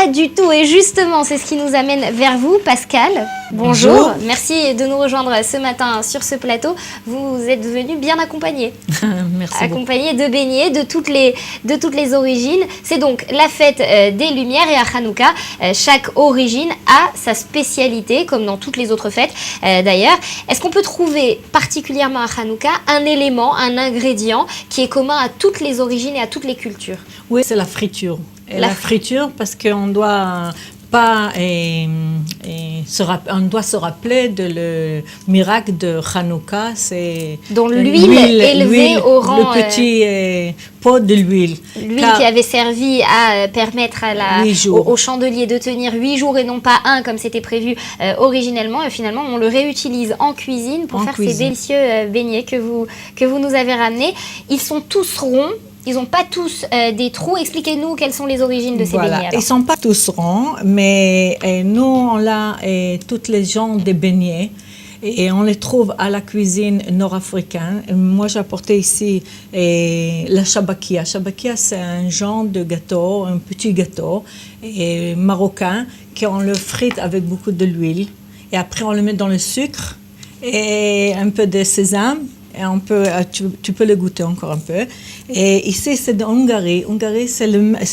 Pas du tout. Et justement, c'est ce qui nous amène vers vous, Pascal. Bonjour. Merci de nous rejoindre ce matin sur ce plateau. Vous êtes venu bien accompagné. Merci accompagné de beignets de toutes les origines. C'est donc la fête des Lumières et à Hanouka, chaque origine a sa spécialité, comme dans toutes les autres fêtes d'ailleurs. Est-ce qu'on peut trouver particulièrement à Hanouka un élément, un ingrédient qui est commun à toutes les origines et à toutes les cultures? Oui, c'est la friture. Et la friture parce qu'on doit pas on doit se rappeler de le miracle de Hanouka, c'est dont l'huile élevée au rang le petit pot de l'huile. L'huile qui avait servi à permettre au chandelier de tenir 8 jours et non pas 1 comme c'était prévu originellement. Et finalement, on le réutilise en cuisine pour faire ces délicieux beignets que vous nous avez ramenés. Ils sont tous ronds. Ils n'ont pas tous des trous. Expliquez-nous quelles sont les origines de ces beignets. Alors. Ils ne sont pas tous ronds, mais nous, on a toutes les genres de beignets et on les trouve à la cuisine nord-africaine. Moi, j'ai apporté ici la shabakia. Shabakia, c'est un genre de gâteau, un petit gâteau marocain qu'on le frite avec beaucoup de l'huile. Et après, on le met dans le sucre et un peu de sésame. Et tu peux le goûter encore un peu. Et ici, c'est de Hongrie. Hongrie, c'est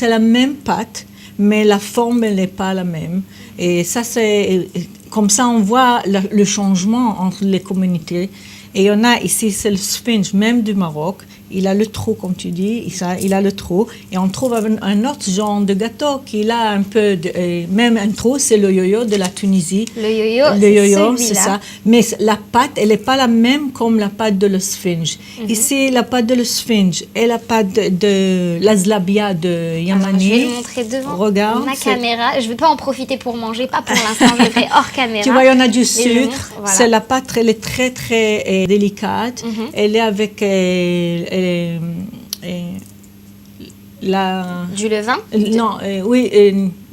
la même pâte, mais la forme, elle n'est pas la même. Et ça, comme ça, on voit le changement entre les communautés. Et il y en a ici, c'est le sphinx, même du Maroc. Il a le trou, comme tu dis, il a le trou. Et on trouve un autre genre de gâteau qui a un peu, même un trou, c'est le yo-yo de la Tunisie. Le yo-yo, c'est ça. Mais la pâte, elle n'est pas la même comme la pâte de le sphinx. Ici, la pâte de le sphinx et la pâte de l'azlabia de Yamani. Je vais le montrer devant ma caméra. Je ne vais pas en profiter pour manger, pas pour l'instant, je le ferai hors caméra. Tu vois, il y en a du sucre. Voilà. C'est la pâte, elle est très, très délicate. Elle est avec... du levain? Non,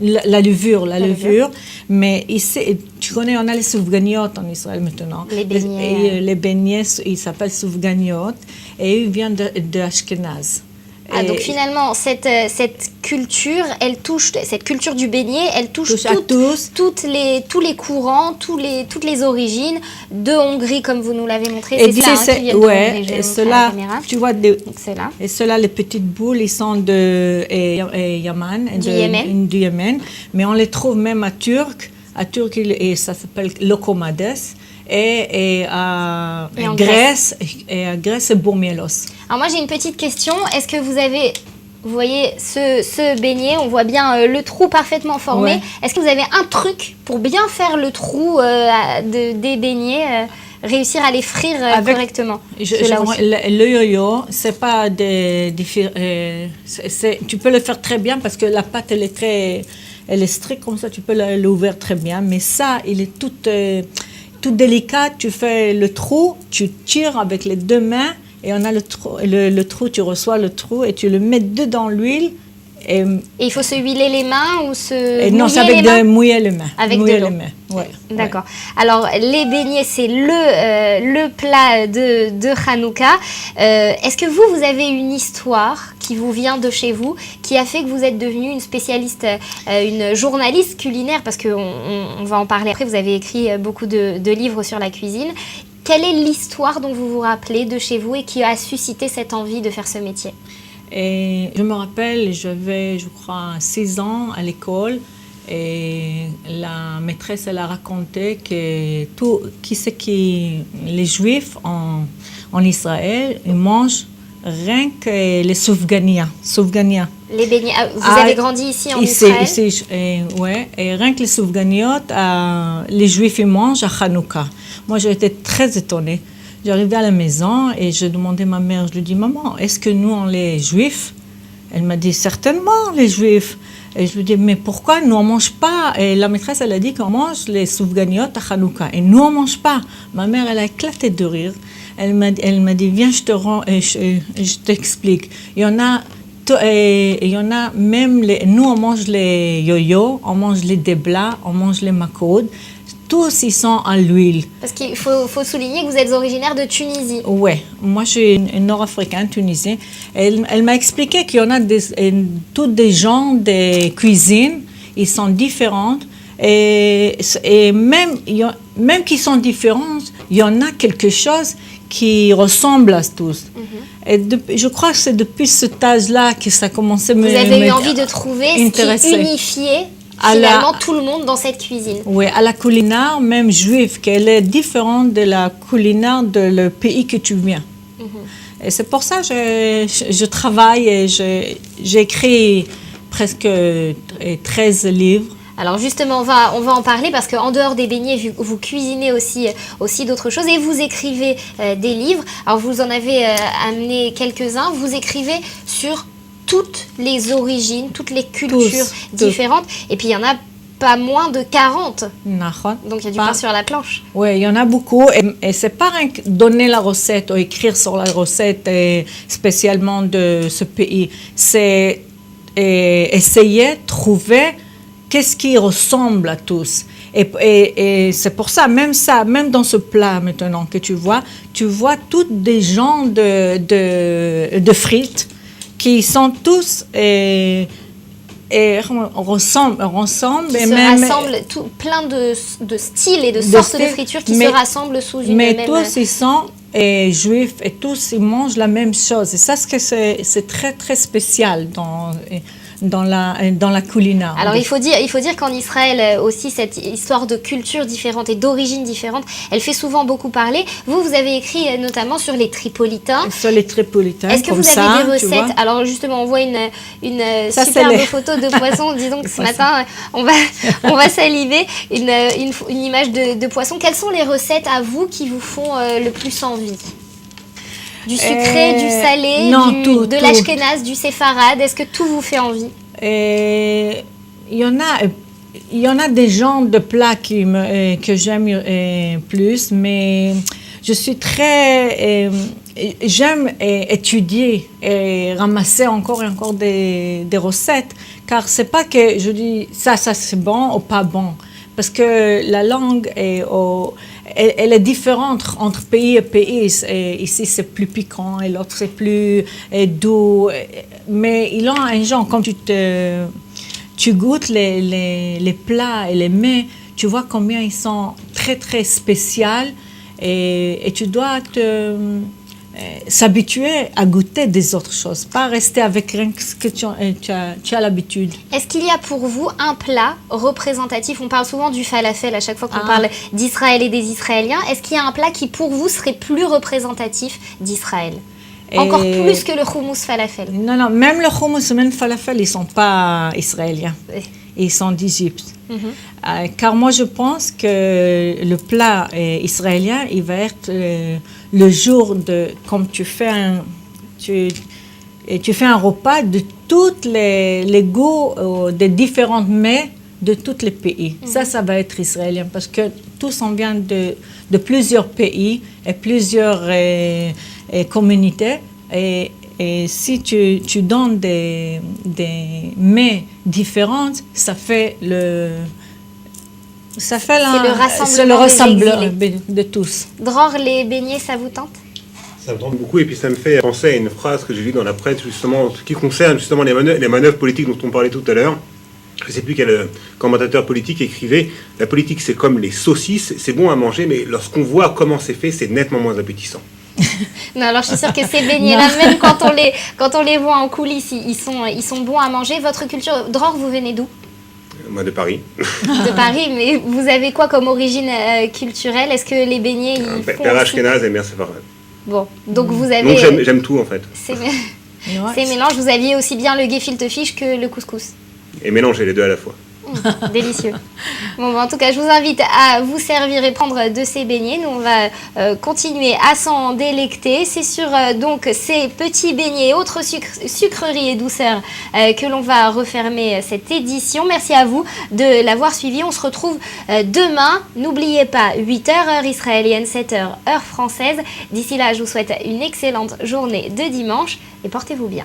la levure. Mais ici, tu connais, on a les soufganiotes en Israël maintenant. Les beignets. Les beignets, ils s'appellent soufganiotes et ils viennent de Ashkenaz. Donc finalement, cette culture, cette culture du beignet, elle touche tous les courants, toutes les origines de Hongrie, comme vous nous l'avez montré. Et cela, tu vois, et cela, les petites boules, ils sont du Yémen, mais on les trouve même à Turc, et ça s'appelle lokomades. Et à Grèce, c'est Bourmielos. Alors moi j'ai une petite question. Est-ce que vous voyez ce beignet, on voit bien le trou parfaitement formé. Ouais. Est-ce que vous avez un truc pour bien faire le trou des beignets, réussir à les frire correctement? Le yo-yo, c'est pas tu peux le faire très bien parce que la pâte elle est stricte comme ça, tu peux l'ouvrir très bien. Mais ça, il est tout délicat, tu fais le trou, tu tires avec les deux mains et on a le trou, tu reçois le trou et tu le mets dedans l'huile. Et il faut se huiler les mains ou non, c'est avec mouiller les mains. Avec de l'eau. Ouais, d'accord. Ouais. Alors, les beignets, c'est le plat de Hanouka. Est-ce que vous avez une histoire qui vous vient de chez vous, qui a fait que vous êtes devenue une spécialiste, une journaliste culinaire, parce qu'on va en parler après, vous avez écrit beaucoup de livres sur la cuisine. Quelle est l'histoire dont vous vous rappelez de chez vous et qui a suscité cette envie de faire ce métier? Et je me rappelle, j'avais, je crois, 6 ans à l'école et la maîtresse, elle a raconté que les Juifs en Israël, ils mangent rien que les soufgania. Les beignets. Vous avez grandi ici en Israël? Ici, oui. Et rien que les soufganiotes, les Juifs, ils mangent à Hanouka. Moi, j'ai été très étonnée. J'arrivais à la maison et je demandais à ma mère, je lui dis, maman, est-ce que nous, on est juifs? Elle m'a dit, certainement, les juifs. Et je lui dis, mais pourquoi nous, on ne mange pas? Et la maîtresse, elle a dit qu'on mange les soufganiotes à Hanouka. Et nous, on ne mange pas. Ma mère, elle a éclaté de rire. Elle m'a dit, viens, je t'explique. Il y en a même, nous, on mange les yo-yo, on mange les déblas, on mange les makouds. Tous, ils sont à l'huile. Parce qu'il faut souligner que vous êtes originaire de Tunisie. Oui, moi je suis une nord-africaine, tunisienne. Elle m'a expliqué qu'il y en a tous des genres de cuisine. ils sont différents. Et même qu'ils sont différents, il y en a quelque chose qui ressemble à tous. Et je crois que c'est depuis cet âge-là que ça a commencé à me... Vous avez eu envie de trouver ce qui unifiait finalement tout le monde dans cette cuisine. Oui, à la culinaire, même juive, qu'elle est différente de la culinaire de le pays que tu viens. Et c'est pour ça que je travaille et j'ai écrit presque 13 livres. Alors justement, on va en parler parce qu'en dehors des beignets, vous cuisinez aussi d'autres choses et vous écrivez des livres. Alors vous en avez amené quelques-uns. Vous écrivez sur toutes les origines, toutes les cultures différentes. Et puis il y en a pas moins de 40. Donc il y a du pain sur la planche. Oui, il y en a beaucoup. Et c'est pas donner la recette ou écrire sur la recette spécialement de ce pays. C'est essayer de trouver qu'est-ce qui ressemble à tous. Et c'est pour ça, même dans ce plat maintenant que tu vois tous des genres de frites qui sont tous ressemblent. Qui se rassemblent, plein de styles et de sortes de fritures qui se rassemblent sous une même... Mais tous, ils sont juifs et tous, ils mangent la même chose. Et ça, c'est très, très spécial dans la culinaire. Alors il faut dire qu'en Israël aussi cette histoire de culture différente et d'origine différente, elle fait souvent beaucoup parler. Vous avez écrit notamment sur les Tripolitains. Sur les Tripolitains. Est-ce que vous avez des recettes? Alors justement, on voit une superbe photo de poisson. Disons que ce matin, on va saliver une image de poisson. Quelles sont les recettes à vous qui vous font le plus envie? Du sucré, du salé, de l'ashkénaze, du séfarade, est-ce que tout vous fait envie? Il y en a des genres de plats que j'aime plus, mais je suis très... j'aime étudier et ramasser encore et encore des recettes, car c'est pas que je dis ça c'est bon ou pas bon, parce que la langue elle est différente entre pays et pays. Et ici, c'est plus piquant et l'autre, c'est plus doux. Mais ils ont un genre, quand tu goûtes les plats et les mets, tu vois combien ils sont très, très spéciaux. Et tu dois s'habituer à goûter des autres choses, pas rester avec rien que tu as l'habitude. Est-ce qu'il y a pour vous un plat représentatif? On parle souvent du falafel à chaque fois qu'on parle d'Israël et des Israéliens. Est-ce qu'il y a un plat qui pour vous serait plus représentatif d'Israël? Encore plus que le houmous falafel? Non, même le houmous, même le falafel, ils ne sont pas israéliens. Ils sont d'Égypte. Car moi, je pense que le plat israélien, il va être le jour comme tu fais un repas de tous les goûts des différents mets de tous les pays. Ça va être israélien parce que tous on vient de plusieurs pays et plusieurs communautés. Et si tu donnes des mets différents, ça fait le rassemblement de tous. Dror, les beignets, ça vous tente? Ça me tente beaucoup et puis ça me fait penser à une phrase que j'ai lue dans la presse justement qui concerne justement les manœuvres politiques dont on parlait tout à l'heure. Je ne sais plus quel commentateur politique écrivait « La politique, c'est comme les saucisses, c'est bon à manger, mais lorsqu'on voit comment c'est fait, c'est nettement moins appétissant. » Non, alors je suis sûre que ces beignets-là, même quand on les voit en coulisses, ils sont bons à manger. Votre culture, Dror, vous venez d'où? Moi, de Paris. De Paris, mais vous avez quoi comme origine culturelle? Est-ce que les beignets... Père ashkénaze et mère séfarade. Bon, donc vous avez... Donc j'aime tout en fait. C'est mélange. Vous aviez aussi bien le gefilte fish que le couscous. Et mélanger les deux à la fois. Délicieux. Bon, en tout cas, je vous invite à vous servir et prendre de ces beignets. Nous, on va continuer à s'en délecter. C'est sur donc ces petits beignets et autres sucreries et douceurs que l'on va refermer cette édition. Merci à vous de l'avoir suivi. On se retrouve demain. N'oubliez pas, 8h heure israélienne, 7h heure française. D'ici là, je vous souhaite une excellente journée de dimanche et portez-vous bien.